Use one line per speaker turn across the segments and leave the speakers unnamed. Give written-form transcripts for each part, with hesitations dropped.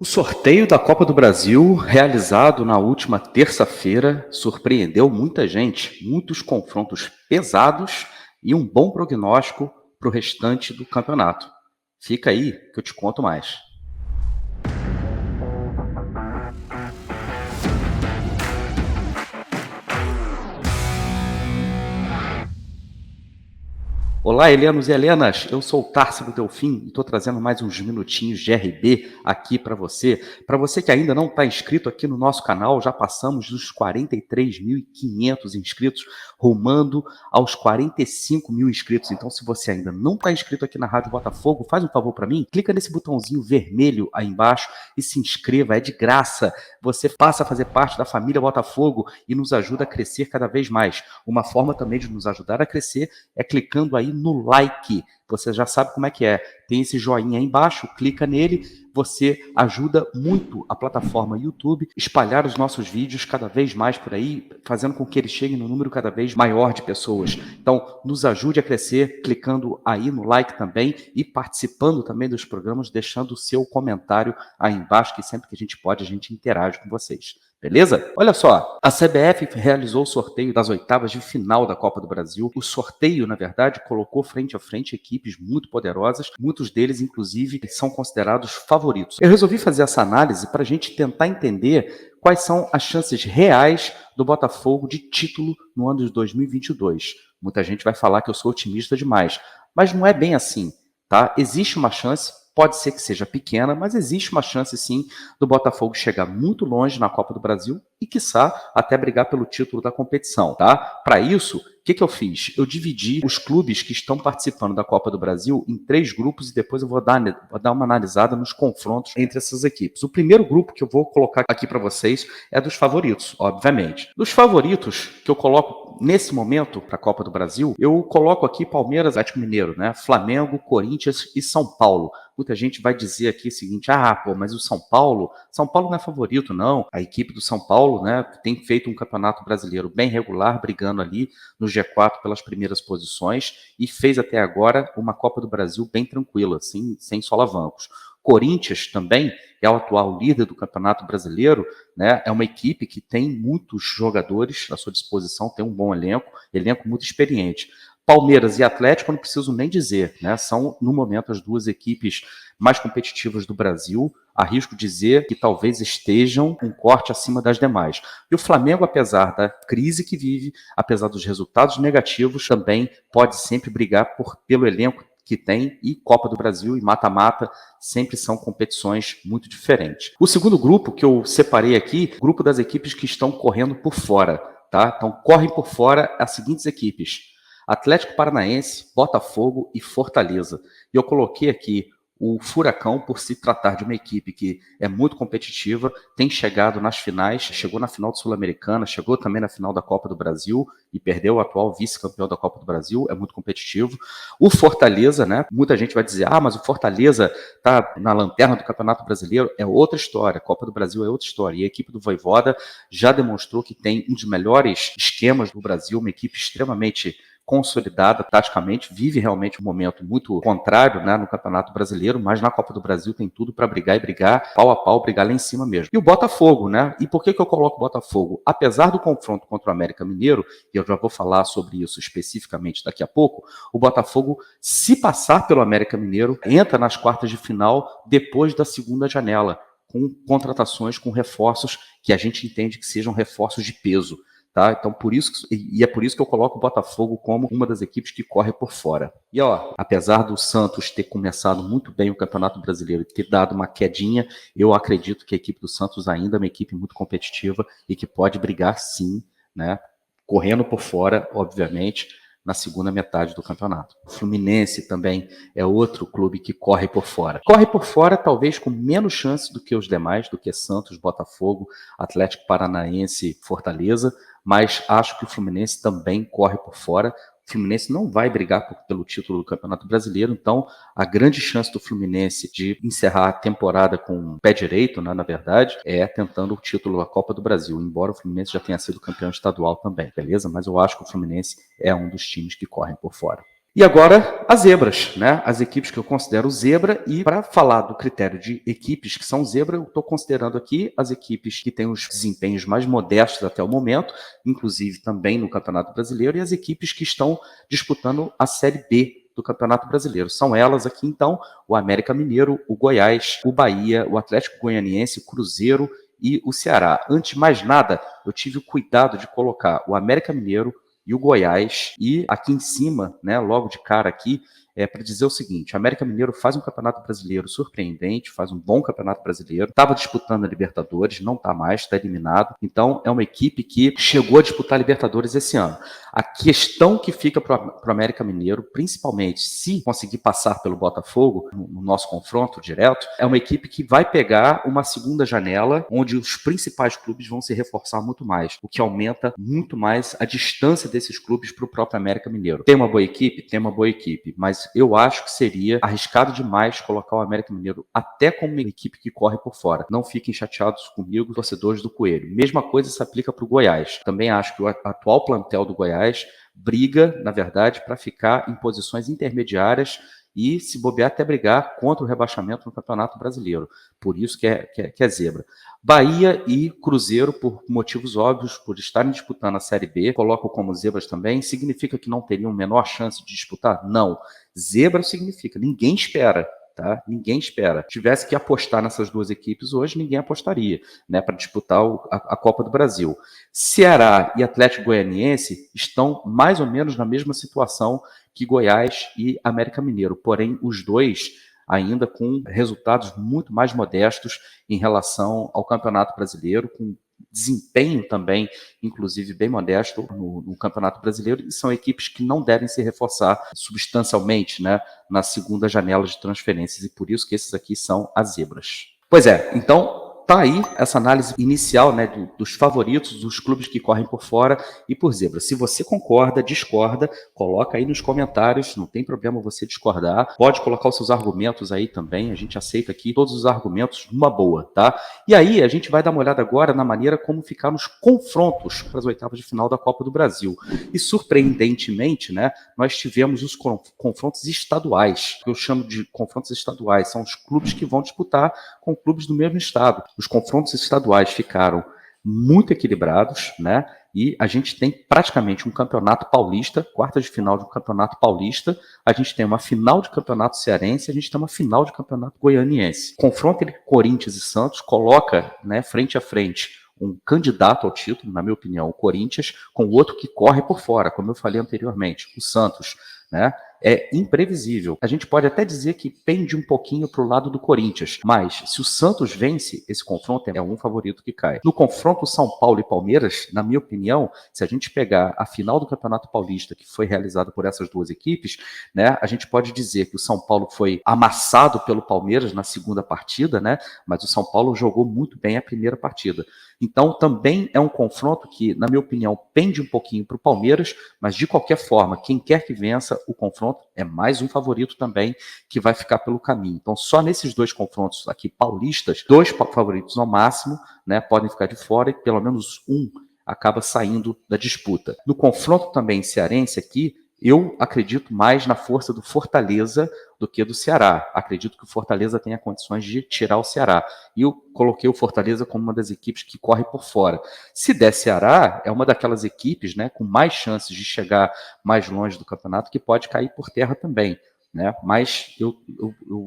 O sorteio da Copa do Brasil, realizado na última terça-feira, surpreendeu muita gente, muitos confrontos pesados e um bom prognóstico para o restante do campeonato. Fica aí que eu te conto mais. Olá, Helenos e Helenas, eu sou o Társilo Delfim e estou trazendo mais uns minutinhos de RB aqui para você. Para você que ainda não está inscrito aqui no nosso canal, já passamos dos 43.500 inscritos, rumando aos 45 mil inscritos. Então, se você ainda não está inscrito aqui na Rádio Botafogo, faz um favor para mim, clica nesse botãozinho vermelho aí embaixo e se inscreva, é de graça. Você passa a fazer parte da família Botafogo e nos ajuda a crescer cada vez mais. Uma forma também de nos ajudar a crescer é clicando aí no like. Você já sabe como é que é. Tem esse joinha aí embaixo, clica nele, você ajuda muito a plataforma YouTube espalhar os nossos vídeos cada vez mais por aí, fazendo com que eles cheguem no número cada vez maior de pessoas. Então, nos ajude a crescer clicando aí no like também e participando também dos programas, deixando o seu comentário aí embaixo, que sempre que a gente pode, a gente interage com vocês. Beleza? Olha só, a CBF realizou o sorteio das oitavas de final da Copa do Brasil. O sorteio, na verdade, colocou frente a frente equipes muito poderosas, muitos deles, inclusive, são considerados favoritos. Eu resolvi fazer essa análise para a gente tentar entender quais são as chances reais do Botafogo de título no ano de 2022. Muita gente vai falar que eu sou otimista demais, mas não é bem assim, tá? Existe uma chance. Pode ser que seja pequena, mas existe uma chance, sim, do Botafogo chegar muito longe na Copa do Brasil e, quiçá, até brigar pelo título da competição, tá? Para isso, o que eu fiz? Eu dividi os clubes que estão participando da Copa do Brasil em 3 grupos e depois eu vou dar uma analisada nos confrontos entre essas equipes. O primeiro grupo que eu vou colocar aqui para vocês é dos favoritos, obviamente. Dos favoritos que eu coloco nesse momento para a Copa do Brasil, eu coloco aqui Palmeiras, Atlético Mineiro, né? Flamengo, Corinthians e São Paulo. Muita gente vai dizer aqui o seguinte, mas o São Paulo não é favorito, não. A equipe do São Paulo, né, tem feito um campeonato brasileiro bem regular, brigando ali no G4 pelas primeiras posições e fez até agora uma Copa do Brasil bem tranquila, assim, sem solavancos. Corinthians também é o atual líder do Campeonato Brasileiro, né? É uma equipe que tem muitos jogadores à sua disposição, tem um bom elenco muito experiente. Palmeiras e Atlético, não preciso nem dizer, né? São, no momento, as duas equipes mais competitivas do Brasil. Arrisco dizer que talvez estejam um corte acima das demais. E o Flamengo, apesar da crise que vive, apesar dos resultados negativos, também pode sempre brigar pelo elenco que tem, e Copa do Brasil e mata-mata sempre são competições muito diferentes. O segundo grupo que eu separei aqui, grupo das equipes que estão correndo por fora, tá? Então, correm por fora as seguintes equipes: Atlético Paranaense, Botafogo e Fortaleza. E eu coloquei aqui o Furacão por se tratar de uma equipe que é muito competitiva, tem chegado nas finais, chegou na final do Sul-Americana, chegou também na final da Copa do Brasil e perdeu o atual vice-campeão da Copa do Brasil, é muito competitivo. O Fortaleza, né? Muita gente vai dizer, mas o Fortaleza tá na lanterna do Campeonato Brasileiro, é outra história, a Copa do Brasil é outra história. E a equipe do Vojvoda já demonstrou que tem um dos melhores esquemas do Brasil, uma equipe extremamente consolidada taticamente, vive realmente um momento muito contrário, né, no Campeonato Brasileiro, mas na Copa do Brasil tem tudo para brigar e brigar pau a pau, brigar lá em cima mesmo. E o Botafogo, né? E por que eu coloco o Botafogo? Apesar do confronto contra o América Mineiro, e eu já vou falar sobre isso especificamente daqui a pouco, o Botafogo, se passar pelo América Mineiro, entra nas quartas de final depois da segunda janela, com contratações, com reforços que a gente entende que sejam reforços de peso. Tá? Então, é por isso que eu coloco o Botafogo como uma das equipes que corre por fora. E apesar do Santos ter começado muito bem o Campeonato Brasileiro e ter dado uma quedinha, eu acredito que a equipe do Santos ainda é uma equipe muito competitiva e que pode brigar sim, né? Correndo por fora, obviamente, na segunda metade do campeonato. O Fluminense também é outro clube que corre por fora. Corre por fora talvez com menos chance do que os demais, do que Santos, Botafogo, Atlético Paranaense, Fortaleza, mas acho que o Fluminense também corre por fora. O Fluminense não vai brigar pelo título do Campeonato Brasileiro, então a grande chance do Fluminense de encerrar a temporada com o pé direito, né, na verdade, é tentando o título da Copa do Brasil, embora o Fluminense já tenha sido campeão estadual também, beleza? Mas eu acho que o Fluminense é um dos times que correm por fora. E agora, as zebras, né? As equipes que eu considero zebra. E para falar do critério de equipes que são zebra, eu estou considerando aqui as equipes que têm os desempenhos mais modestos até o momento, inclusive também no Campeonato Brasileiro, e as equipes que estão disputando a Série B do Campeonato Brasileiro. São elas aqui, então, o América Mineiro, o Goiás, o Bahia, o Atlético Goianiense, o Cruzeiro e o Ceará. Antes de mais nada, eu tive o cuidado de colocar o América Mineiro e o Goiás, e aqui em cima, né, logo de cara aqui, para dizer o seguinte: o América Mineiro faz um campeonato brasileiro surpreendente, faz um bom campeonato brasileiro, estava disputando a Libertadores, não está mais, está eliminado, então é uma equipe que chegou a disputar a Libertadores esse ano. A questão que fica para o América Mineiro, principalmente se conseguir passar pelo Botafogo, no nosso confronto direto, é uma equipe que vai pegar uma segunda janela, onde os principais clubes vão se reforçar muito mais, o que aumenta muito mais a distância desses clubes para o próprio América Mineiro. Tem uma boa equipe? Tem uma boa equipe, mas eu acho que seria arriscado demais colocar o América Mineiro até como uma equipe que corre por fora. Não fiquem chateados comigo, torcedores do Coelho. Mesma coisa se aplica para o Goiás. Também acho que o atual plantel do Goiás briga, na verdade, para ficar em posições intermediárias e, se bobear, até brigar contra o rebaixamento no Campeonato Brasileiro. Por isso que é zebra. Bahia e Cruzeiro, por motivos óbvios, por estarem disputando a Série B, coloco como zebras também. Significa que não teriam menor chance de disputar? Não. Zebra significa, ninguém espera. Tá? Ninguém espera. Se tivesse que apostar nessas duas equipes hoje, ninguém apostaria, né, para disputar a Copa do Brasil. Ceará e Atlético Goianiense estão mais ou menos na mesma situação que Goiás e América Mineiro, porém os dois ainda com resultados muito mais modestos em relação ao Campeonato Brasileiro, com desempenho também, inclusive bem modesto no Campeonato Brasileiro, e são equipes que não devem se reforçar substancialmente, né, na segunda janela de transferências, e por isso que esses aqui são as zebras. Pois é, então tá aí essa análise inicial, né, dos favoritos, dos clubes que correm por fora e por zebra. Se você concorda, discorda, coloca aí nos comentários, não tem problema você discordar, pode colocar os seus argumentos aí também, a gente aceita aqui todos os argumentos numa boa, tá? E aí a gente vai dar uma olhada agora na maneira como ficaram os confrontos para as oitavas de final da Copa do Brasil. E surpreendentemente, né, nós tivemos os confrontos estaduais, que eu chamo de confrontos estaduais, são os clubes que vão disputar com clubes do mesmo estado. Os confrontos estaduais ficaram muito equilibrados, né? E a gente tem praticamente um campeonato paulista, quartas de final de um campeonato paulista, a gente tem uma final de campeonato cearense, a gente tem uma final de campeonato goianiense. O confronto entre Corinthians e Santos coloca, né, frente a frente um candidato ao título, na minha opinião, o Corinthians, com o outro que corre por fora, como eu falei anteriormente, o Santos, né? É imprevisível. A gente pode até dizer que pende um pouquinho para o lado do Corinthians, mas se o Santos vence esse confronto, é um favorito que cai. No confronto São Paulo e Palmeiras, na minha opinião, se a gente pegar a final do Campeonato Paulista, que foi realizada por essas duas equipes, né, a gente pode dizer que o São Paulo foi amassado pelo Palmeiras na segunda partida, né, mas o São Paulo jogou muito bem a primeira partida. Então, também é um confronto que, na minha opinião, pende um pouquinho para o Palmeiras, mas de qualquer forma, quem quer que vença o confronto é mais um favorito também que vai ficar pelo caminho. Então, só nesses dois confrontos aqui paulistas, dois favoritos ao máximo, né, podem ficar de fora e pelo menos um acaba saindo da disputa. No confronto também cearense aqui, eu acredito mais na força do Fortaleza do que do Ceará. Acredito que o Fortaleza tenha condições de tirar o Ceará. E eu coloquei o Fortaleza como uma das equipes que corre por fora. Se der Ceará, é uma daquelas equipes, né, com mais chances de chegar mais longe do campeonato, que pode cair por terra também, né? Mas eu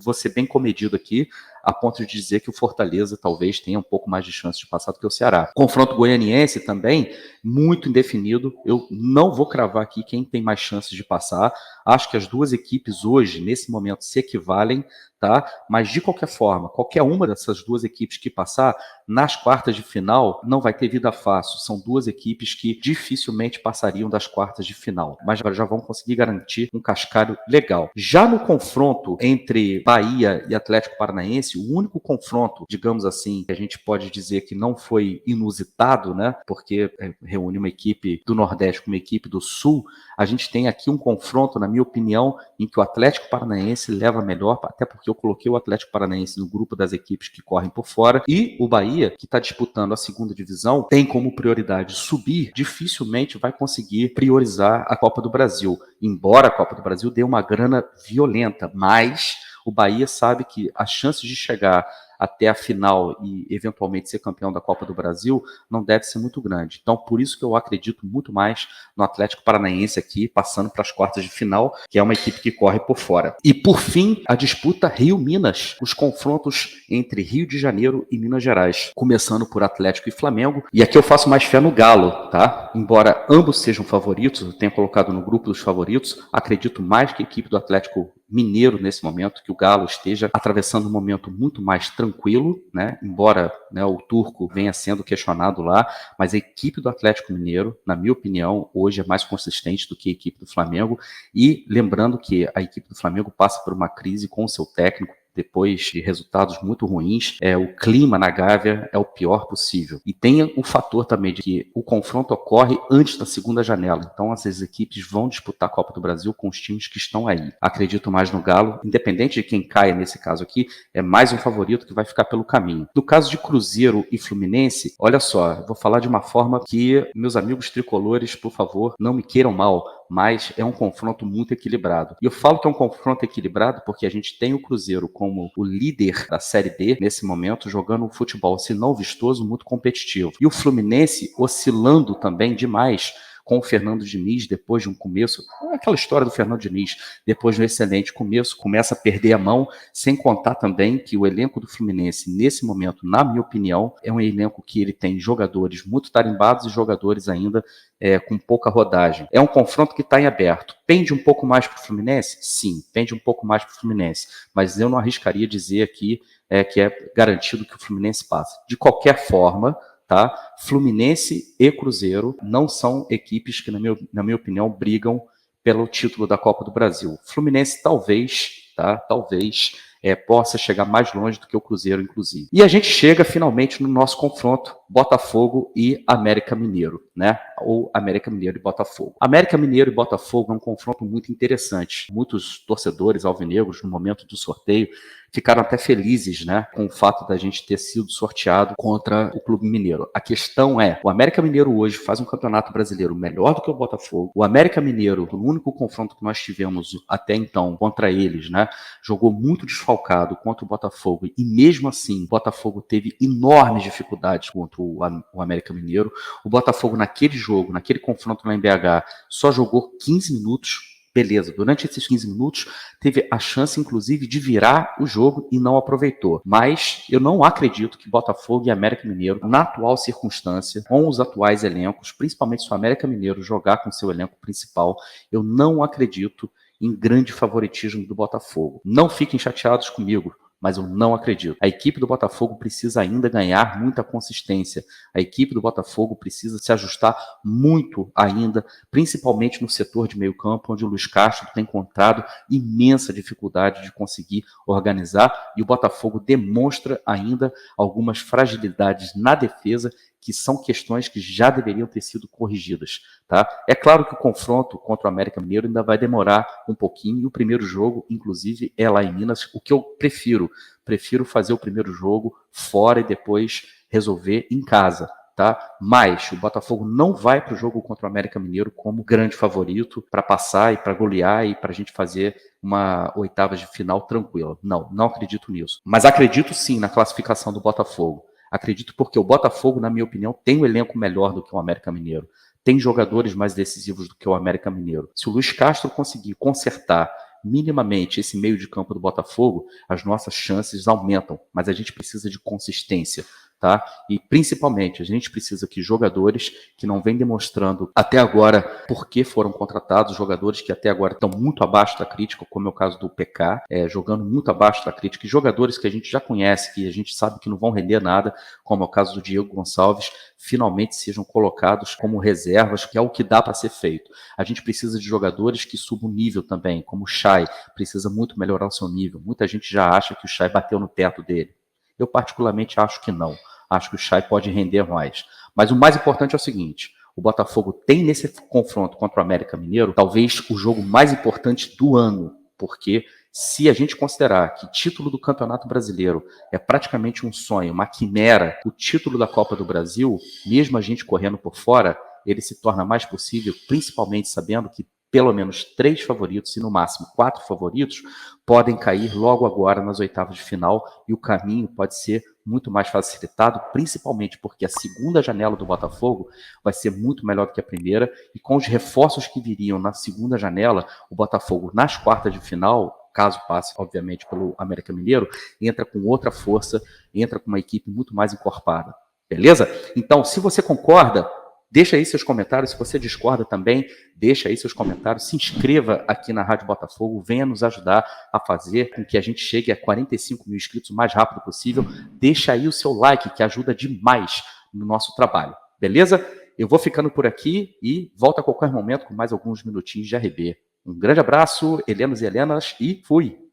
vou ser bem comedido aqui, a ponto de dizer que o Fortaleza talvez tenha um pouco mais de chance de passar do que o Ceará. Confronto goianiense também, muito indefinido. Eu não vou cravar aqui quem tem mais chances de passar. Acho que as duas equipes hoje, nesse momento, se equivalem, tá? Mas de qualquer forma, qualquer uma dessas duas equipes que passar, nas quartas de final, não vai ter vida fácil. São duas equipes que dificilmente passariam das quartas de final, mas já vão conseguir garantir um cascalho legal. Já no confronto entre Bahia e Atlético Paranaense, Paranaense, o único confronto, digamos assim, que a gente pode dizer que não foi inusitado, né? Porque reúne uma equipe do Nordeste com uma equipe do Sul. A gente tem aqui um confronto, na minha opinião, em que o Atlético Paranaense leva melhor, até porque eu coloquei o Atlético Paranaense no grupo das equipes que correm por fora, e o Bahia, que está disputando a segunda divisão, tem como prioridade subir, dificilmente vai conseguir priorizar a Copa do Brasil, embora a Copa do Brasil dê uma grana violenta, mas o Bahia sabe que as chances de chegar até a final e eventualmente ser campeão da Copa do Brasil não deve ser muito grande. Então, por isso que eu acredito muito mais no Atlético Paranaense aqui, passando para as quartas de final, que é uma equipe que corre por fora. E, por fim, a disputa Rio-Minas, os confrontos entre Rio de Janeiro e Minas Gerais, começando por Atlético e Flamengo. E aqui eu faço mais fé no Galo, tá? Embora ambos sejam favoritos, eu tenho colocado no grupo dos favoritos, acredito mais que a equipe do Atlético Mineiro nesse momento, que o Galo esteja atravessando um momento muito mais tranquilo, né? Embora, né, o turco venha sendo questionado lá, mas a equipe do Atlético Mineiro, na minha opinião, hoje é mais consistente do que a equipe do Flamengo, e lembrando que a equipe do Flamengo passa por uma crise com o seu técnico, depois de resultados muito ruins, o clima na Gávea é o pior possível. E tem o fator também de que o confronto ocorre antes da segunda janela. Então, essas equipes vão disputar a Copa do Brasil com os times que estão aí. Acredito mais no Galo, independente de quem caia nesse caso aqui, é mais um favorito que vai ficar pelo caminho. No caso de Cruzeiro e Fluminense, olha só, eu vou falar de uma forma que meus amigos tricolores, por favor, não me queiram mal, mas é um confronto muito equilibrado. E eu falo que é um confronto equilibrado porque a gente tem o Cruzeiro como o líder da Série B, nesse momento, jogando um futebol, se não vistoso, muito competitivo. E o Fluminense oscilando também demais com o Fernando Diniz, depois de um começo, aquela história do Fernando Diniz, depois de um excelente começo, começa a perder a mão, sem contar também que o elenco do Fluminense, nesse momento, na minha opinião, é um elenco que ele tem jogadores muito tarimbados e jogadores ainda com pouca rodagem. É um confronto que está em aberto. Pende um pouco mais para o Fluminense? Sim, pende um pouco mais para o Fluminense, mas eu não arriscaria dizer aqui que é garantido que o Fluminense passa. De qualquer forma, tá? Fluminense e Cruzeiro não são equipes que, na minha opinião, brigam pelo título da Copa do Brasil. Fluminense talvez, tá? Talvez possa chegar mais longe do que o Cruzeiro, inclusive. E a gente chega finalmente no nosso confronto Botafogo e América Mineiro, né? Ou América Mineiro e Botafogo. América Mineiro e Botafogo é um confronto muito interessante. Muitos torcedores alvinegros, no momento do sorteio, ficaram até felizes, né, com o fato da gente ter sido sorteado contra o Clube Mineiro. A questão é, o América Mineiro hoje faz um campeonato brasileiro melhor do que o Botafogo. O América Mineiro, no único confronto que nós tivemos até então contra eles, né, jogou muito desfalcado contra o Botafogo e mesmo assim o Botafogo teve enormes dificuldades contra o América Mineiro. O Botafogo naquele jogo, naquele confronto na MBH, só jogou 15 minutos. Beleza, durante esses 15 minutos teve a chance, inclusive, de virar o jogo e não aproveitou. Mas eu não acredito que Botafogo e América Mineiro, na atual circunstância, com os atuais elencos, principalmente se o América Mineiro jogar com seu elenco principal, eu não acredito em grande favoritismo do Botafogo. Não fiquem chateados comigo, mas eu não acredito. A equipe do Botafogo precisa ainda ganhar muita consistência. A equipe do Botafogo precisa se ajustar muito ainda, principalmente no setor de meio campo, onde o Luiz Castro tem encontrado imensa dificuldade de conseguir organizar, e o Botafogo demonstra ainda algumas fragilidades na defesa, que são questões que já deveriam ter sido corrigidas, tá? É claro que o confronto contra o América Mineiro ainda vai demorar um pouquinho, e o primeiro jogo, inclusive, é lá em Minas, o que eu prefiro fazer o primeiro jogo fora e depois resolver em casa, tá? Mas o Botafogo não vai para o jogo contra o América Mineiro como grande favorito para passar e para golear e para a gente fazer uma oitava de final tranquila. Não, não acredito nisso. Mas acredito sim na classificação do Botafogo. Acredito porque o Botafogo, na minha opinião, tem um elenco melhor do que o América Mineiro. Tem jogadores mais decisivos do que o América Mineiro. Se o Luiz Castro conseguir consertar minimamente esse meio de campo do Botafogo, as nossas chances aumentam. Mas a gente precisa de consistência, tá? E principalmente, a gente precisa que jogadores que não vêm demonstrando até agora por que foram contratados, jogadores que até agora estão muito abaixo da crítica, como é o caso do PK, jogando muito abaixo da crítica, e jogadores que a gente já conhece, que a gente sabe que não vão render nada, como é o caso do Diego Gonçalves, finalmente sejam colocados como reservas, que é o que dá para ser feito. A gente precisa de jogadores que subam o nível também, como o Chay, precisa muito melhorar o seu nível. Muita gente já acha que o Chay bateu no teto dele. Eu particularmente acho que não. Acho que o Chay pode render mais. Mas o mais importante é o seguinte, o Botafogo tem nesse confronto contra o América Mineiro, talvez o jogo mais importante do ano, porque se a gente considerar que título do Campeonato Brasileiro é praticamente um sonho, uma quimera, o título da Copa do Brasil, mesmo a gente correndo por fora, ele se torna mais possível, principalmente sabendo que pelo menos 3 favoritos e no máximo 4 favoritos podem cair logo agora nas oitavas de final e o caminho pode ser muito mais facilitado, principalmente porque a segunda janela do Botafogo vai ser muito melhor do que a primeira e com os reforços que viriam na segunda janela, o Botafogo nas quartas de final, caso passe, obviamente, pelo América Mineiro, entra com outra força, entra com uma equipe muito mais encorpada. Beleza? Então, se você concorda, deixa aí seus comentários. Se você discorda também, deixa aí seus comentários. Se inscreva aqui na Rádio Botafogo. Venha nos ajudar a fazer com que a gente chegue a 45 mil inscritos o mais rápido possível. Deixa aí o seu like, que ajuda demais no nosso trabalho. Beleza? Eu vou ficando por aqui e volto a qualquer momento com mais alguns minutinhos de RB. Um grande abraço, Helenos e Helenas, e fui!